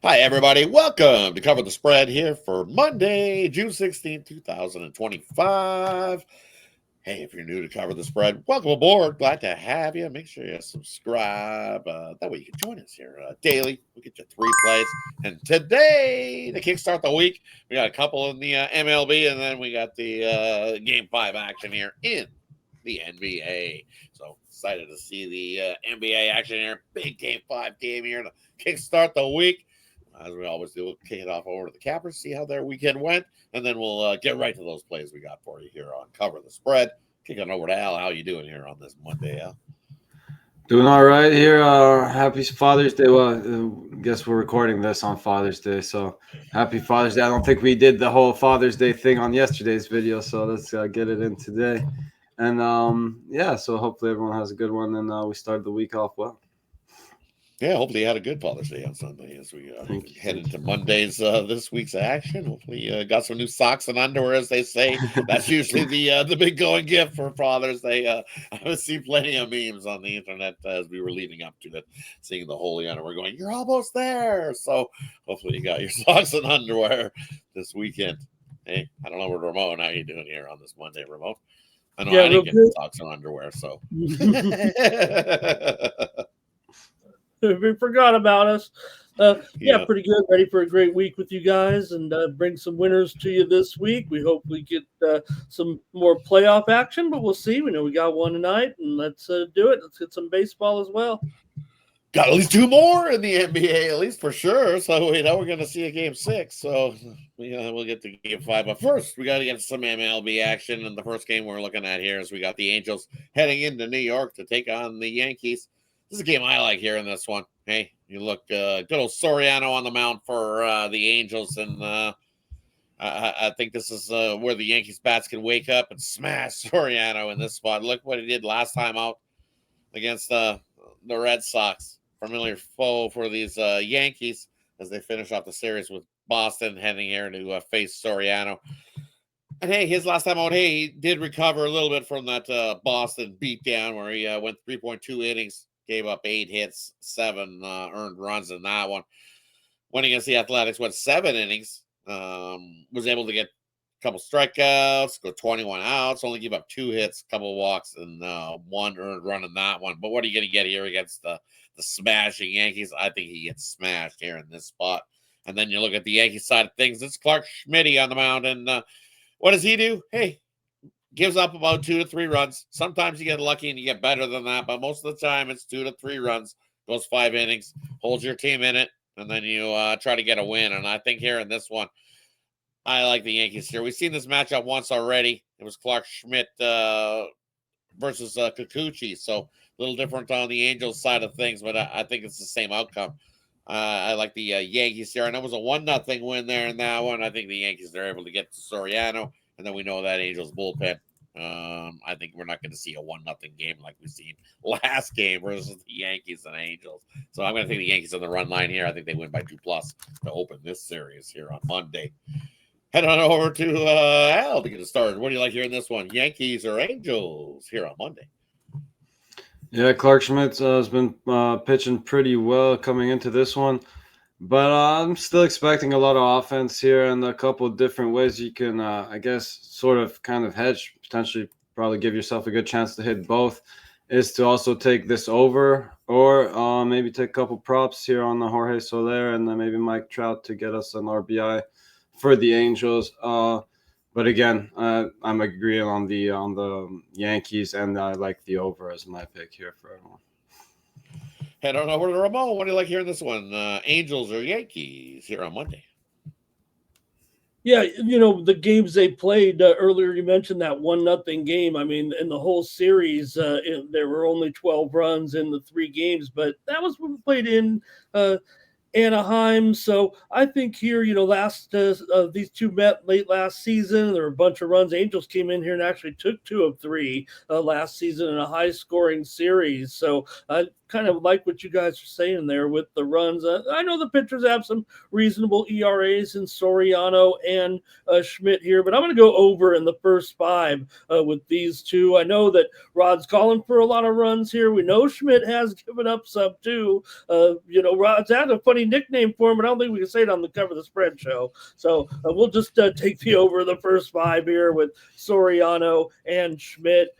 Hi, everybody. Welcome to Cover the Spread here for Monday, June 16th, 2025. Hey, if you're new to Cover the Spread, welcome aboard. Glad to have you. Make sure you subscribe. That way you can join us here daily. We get you 3 plays. And today, to kickstart the week, we got a couple in the MLB, and then we got the Game 5 action here in the NBA. So excited to see the NBA action here. Big Game 5 game here to kickstart the week. As we always do, we'll kick it off over to the Cappers, see how their weekend went, and then we'll get right to those plays we got for you here on Cover the Spread. Kicking over to Al. How you doing here on this Monday, Al? Doing all right here. Happy Father's Day. Well, I guess we're recording this on Father's Day, so happy Father's Day. I don't think we did the whole Father's Day thing on yesterday's video, so let's get it in today. And yeah, so hopefully everyone has a good one, and we started the week off well. Yeah, hopefully you had a good Father's Day on Sunday as we head into Monday's this week's action. Hopefully you got some new socks and underwear, as they say. That's usually the big going gift for Father's Day. I've seen plenty of memes on the internet as we were leading up to it, seeing the holy underwear going, you're almost there. So hopefully you got your socks and underwear this weekend. Hey, I don't know where Ramon, how you doing here on this Monday, Ramon? I know I didn't get socks and underwear, so. We forgot about us. Yeah, pretty good. Ready for a great week with you guys and bring some winners to you this week. We hope we get some more playoff action, but we'll see. We know we got one tonight, and let's do it. Let's get some baseball as well. Got at least 2 more in the NBA, at least for sure. So we know we're going to see a game 6. So we'll get to game 5. But first, we got to get some MLB action. And the first game we're looking at here is we got the Angels heading into New York to take on the Yankees. This is a game I like here in this one. Hey, you look good old Soriano on the mound for the Angels. And I think this is where the Yankees bats can wake up and smash Soriano in this spot. Look what he did last time out against the Red Sox. Familiar foe for these Yankees as they finish off the series with Boston heading here to face Soriano. And hey, his last time out, hey, he did recover a little bit from that Boston beatdown where he went 3.2 innings, gave up 8 hits, 7 earned runs in that one. Went against the Athletics, went 7 innings, was able to get a couple strikeouts, go 21 outs, only give up 2 hits, a couple walks, and 1 earned run in that one. But what are you going to get here against the smashing Yankees? I think he gets smashed here in this spot. And then you look at the Yankees side of things. It's Clark Schmidt on the mound. And what does he do? Hey, gives up about 2 to 3 runs. Sometimes you get lucky and you get better than that. But most of the time, it's 2 to 3 runs. Goes 5 innings. Holds your team in it. And then you try to get a win. And I think here in this one, I like the Yankees here. We've seen this matchup once already. It was Clark Schmidt versus Kikuchi. So a little different on the Angels side of things, but I think it's the same outcome. I like the Yankees here. And it was a 1-0 win there in that one. I think the Yankees are able to get to Soriano. And then we know that Angels bullpen. I think we're not going to see a 1-0 game like we've seen last game versus the Yankees and Angels. So I'm going to take the Yankees on the run line here. I think they win by 2+ to open this series here on Monday. Head on over to Al to get it started. What do you like here in this one? Yankees or Angels here on Monday? Yeah, Clark Schmidt has been pitching pretty well coming into this one. But I'm still expecting a lot of offense here and a couple of different ways you can, I guess, sort of kind of hedge, potentially probably give yourself a good chance to hit both, is to also take this over or maybe take a couple props here on the Jorge Soler and then maybe Mike Trout to get us an RBI for the Angels. But again, I'm agreeing on the Yankees, and I like the over as my pick here for everyone. Head on over to Ramon. What do you like here in this one? Angels or Yankees here on Monday? Yeah, the games they played earlier, you mentioned that 1-0 game. I mean, in the whole series, there were only 12 runs in the 3 games, but that was when we played in Anaheim. So I think here, these 2 met late last season. There were a bunch of runs. Angels came in here and actually took 2 of 3 last season in a high-scoring series. So kind of like what you guys are saying there with the runs. I know the pitchers have some reasonable ERAs in Soriano and Schmidt here, but I'm going to go over in the first 5 with these two. I know that Rodd's calling for a lot of runs here. We know Schmidt has given up some too. Rodd's had a funny nickname for him, but I don't think we can say it on the Cover the Spread show. So we'll just take the over the first 5 here with Soriano and Schmidt.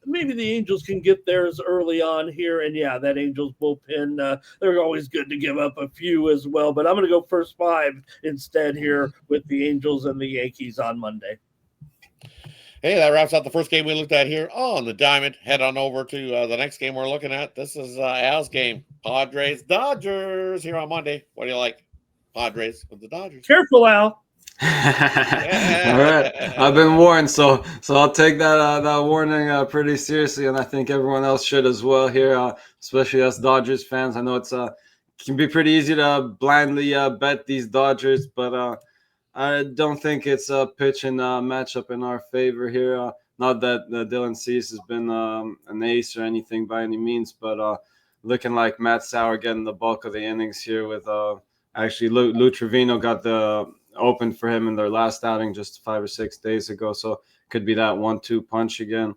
Maybe the Angels can get theirs early on here. And yeah, that Angels bullpen, they're always good to give up a few as well. But I'm going to go first 5 instead here with the Angels and the Yankees on Monday. Hey, that wraps up the first game we looked at here on the Diamond. Head on over to the next game we're looking at. This is Al's game. Padres, Dodgers here on Monday. What do you like? Padres with the Dodgers. Careful, Al. All right, I've been warned, so I'll take that warning pretty seriously, and I think everyone else should as well here, especially us Dodgers fans. I know it's can be pretty easy to blindly bet these Dodgers, but I don't think it's a pitching matchup in our favor here. Not that Dylan Cease has been an ace or anything by any means, but looking like Matt Sauer getting the bulk of the innings here with actually Lou Trevino got the open for him in their last outing just 5 or 6 days ago, so could be that 1-2 punch again.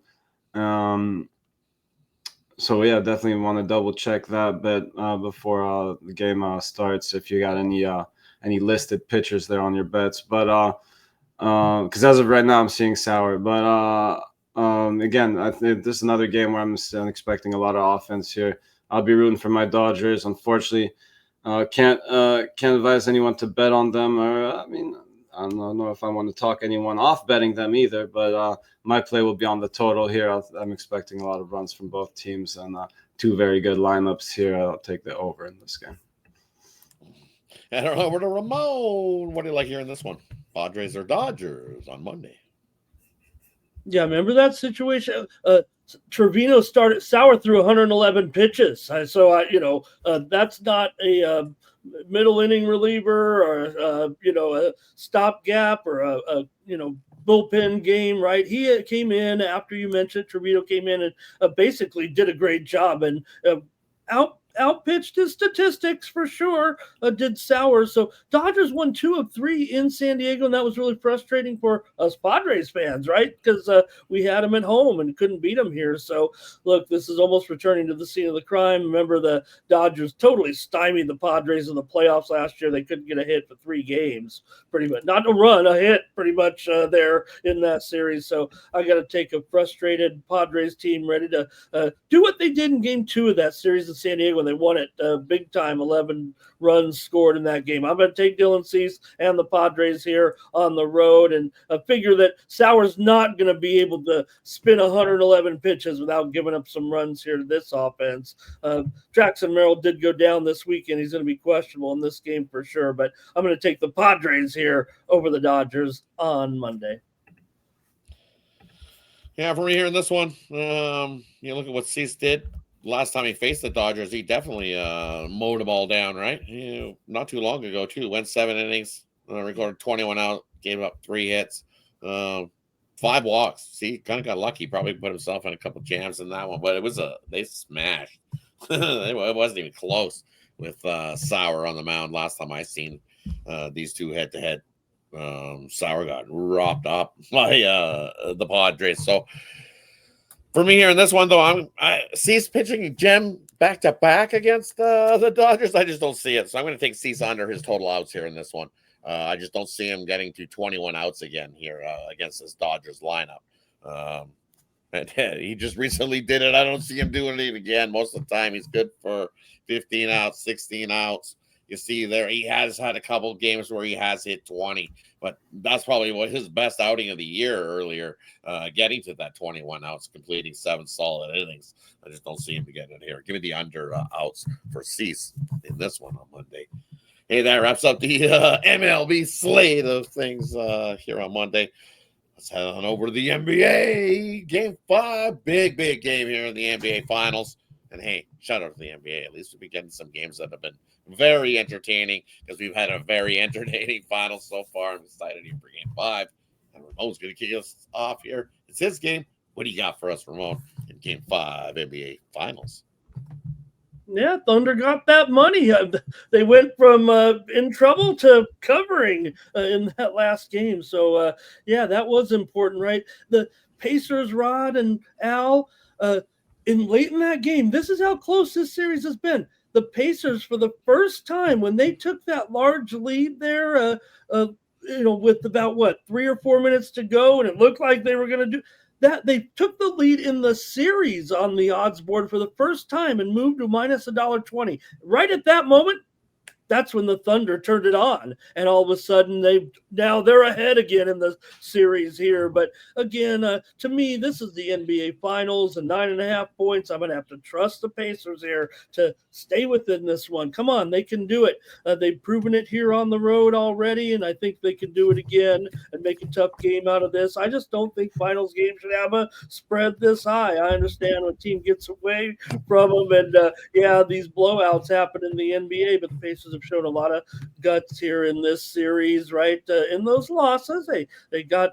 So yeah, definitely want to double check that bet before the game starts if you got any listed pitchers there on your bets, but because as of right now I'm seeing Sauer, but again, I think this is another game where I'm expecting a lot of offense here. I'll be rooting for my Dodgers. Unfortunately, can't advise anyone to bet on them, or I don't know if I want to talk anyone off betting them either, but my play will be on the total here. I'm expecting a lot of runs from both teams and 2 very good lineups here. I'll take the over in this game. And over to Ramon. What do you like here in this one? Padres or Dodgers on Monday? Yeah, remember that situation? Trevino started Sauer through 111 pitches. That's not a middle inning reliever or a stopgap or a bullpen game, right? He came in after you mentioned Trevino came in and basically did a great job and outpitched his statistics for sure. Did Sauer. So Dodgers won 2 of 3 in San Diego, and that was really frustrating for us Padres fans, right? Because we had them at home and couldn't beat them here. So look, this is almost returning to the scene of the crime. Remember, the Dodgers totally stymied the Padres in the playoffs last year. They couldn't get a hit for 3 games, pretty much. Not a run, a hit, pretty much there in that series. So I got to take a frustrated Padres team ready to do what they did in Game 2 of that series in San Diego. They won it big time, 11 runs scored in that game. I'm going to take Dylan Cease and the Padres here on the road, and figure that Sauer's not going to be able to spin 111 pitches without giving up some runs here to this offense. Jackson Merrill did go down this weekend. He's going to be questionable in this game for sure, but I'm going to take the Padres here over the Dodgers on Monday. Yeah, for me here in this one, look at what Cease did. Last time he faced the Dodgers, he definitely mowed the ball down, right? Not too long ago, too. Went 7 innings, recorded 21 out, gave up 3 hits, 5 walks. See, kind of got lucky. Probably put himself in a couple jams in that one, but they smashed. It wasn't even close with Sauer on the mound last time I seen these two head-to-head. Sauer got ropped up by the Padres. So for me here in this one, though, I Cease pitching gem back-to-back against the Dodgers. I just don't see it. So I'm going to take Cease under his total outs here in this one. I just don't see him getting to 21 outs again here against this Dodgers lineup. And he just recently did it. I don't see him doing it again. Most of the time, he's good for 15 outs, 16 outs. You see there, he has had a couple of games where he has hit 20, but that's probably what his best outing of the year earlier, getting to that 21 outs, completing 7 solid innings. I just don't see him getting it here. Give me the under outs for Cease in this one on Monday. Hey, that wraps up the MLB slate of things here on Monday. Let's head on over to the NBA. Game 5, big game here in the NBA Finals. And hey, shout out to the NBA. At least we'll be getting some games that have been very entertaining, because we've had a very entertaining final so far. I'm excited here for Game 5. And Ramon's going to kick us off here. It's his game. What do you got for us, Ramon, in Game 5 NBA Finals? Yeah, Thunder got that money. They went from in trouble to covering in that last game. So, yeah, that was important, right? The Pacers, Rod and Al, in late in that game, this is how close this series has been. The Pacers, for the first time, when they took that large lead there, with about 3 or 4 minutes to go, and it looked like they were going to do that, they took the lead in the series on the odds board for the first time and moved to minus $1.20. Right at that moment, that's when the Thunder turned it on, and all of a sudden they're ahead again in the series here. But again, to me, this is the NBA Finals, and 9.5 points. I'm going to have to trust the Pacers here to stay within this one. Come on, they can do it. They've proven it here on the road already, and I think they can do it again and make a tough game out of this. I just don't think Finals games should have a spread this high. I understand when a team gets away from them, and these blowouts happen in the NBA, but the Pacers have shown a lot of guts here in this series, right? In those losses, they got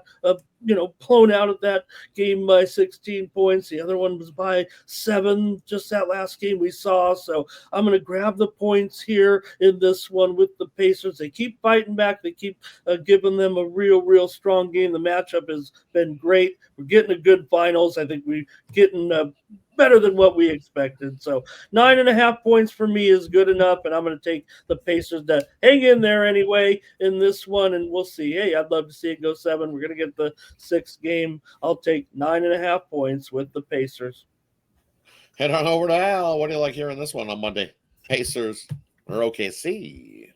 blown out of that game by 16 points. The other one was by 7, just that last game we saw. So I'm going to grab the points here in this one with the Pacers. They keep fighting back. They keep giving them a real strong game. The matchup has been great. We're getting a good finals. I think we're getting better than what we expected. So 9.5 points for me is good enough, and I'm going to take the Pacers to hang in there anyway in this one, and we'll see. Hey, I'd love to see it go 7. We're going to get the 6th game. I'll take 9.5 points with the Pacers. Head on over to Al. What do you like hearing this one on Monday? Pacers or OKC?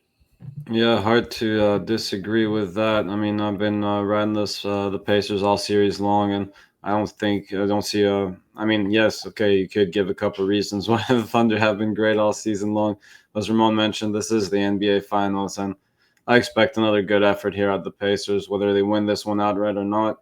Yeah, hard to disagree with that. I mean, I've been riding the Pacers all series long, and I don't see I mean, yes, okay, you could give a couple of reasons why the Thunder have been great all season long. As Ramon mentioned, this is the NBA Finals, and I expect another good effort here at the Pacers, whether they win this one outright or not.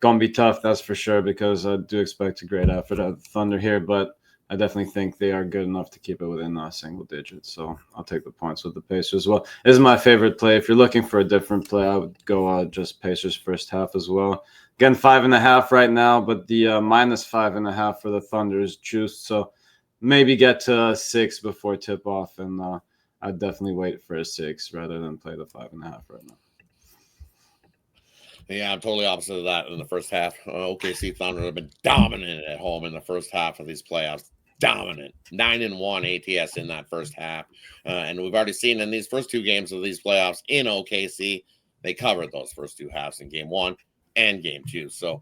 Gonna be tough, that's for sure, because I do expect a great effort at the Thunder here, but I definitely think they are good enough to keep it within single digits. So I'll take the points with the Pacers as well. This is my favorite play. If you're looking for a different play, I would go just Pacers first half as well. Again, 5.5 right now, but the minus 5.5 for the Thunder is juiced. So maybe get to 6 before tip off, and I'd definitely wait for a 6 rather than play the 5.5 right now. Yeah, I'm totally opposite of that in the first half. OKC Thunder have been dominant at home in the first half of these playoffs. Dominant. 9-1 ATS in that first half. And we've already seen in these first 2 games of these playoffs in OKC, they covered those first 2 halves in game 1 and game 2. So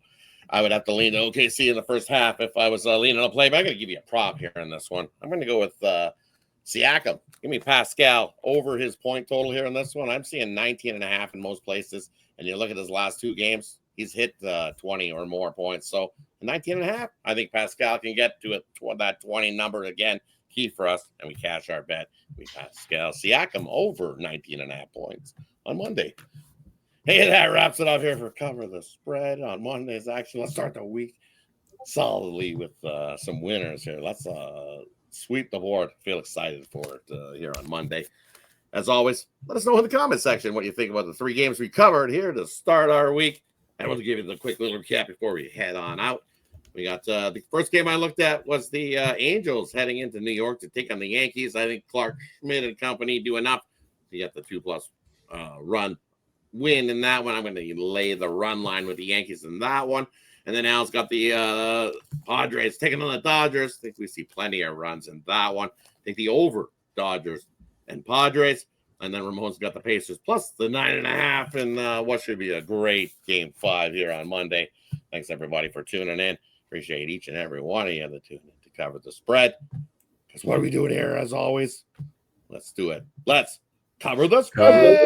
I would have to lean to OKC in the first half if I was leaning on a play. But I'm going to give you a prop here in this one. I'm going to go with Siakam. Give me Pascal over his point total here in this one. I'm seeing 19.5 in most places. And you look at his last 2 games, he's hit 20 or more points. So 19.5, I think Pascal can get to that 20 number again. Key for us, and we cash our bet. We Pascal Siakam over 19.5 points on Monday. Hey, that wraps it up here for Cover the Spread on Monday's action. Let's start the week solidly with some winners here. Let's sweep the board. Feel excited for it here on Monday. As always, let us know in the comment section what you think about the 3 games we covered here to start our week. And we'll give you the quick little recap before we head on out. We got the first game I looked at was the Angels heading into New York to take on the Yankees. I think Clark Schmidt and company do enough to get the 2+ run win in that one. I'm going to lay the run line with the Yankees in that one. And then Al's got the Padres taking on the Dodgers. I think we see plenty of runs in that one. I think the over Dodgers and Padres. And then Ramon's got the Pacers plus the 9.5 and what should be a great game 5 here on Monday. Thanks everybody for tuning in. Appreciate each and every one of you that tuned in to Cover the Spread. Because what are we doing here as always? Let's do it. Let's cover the spread.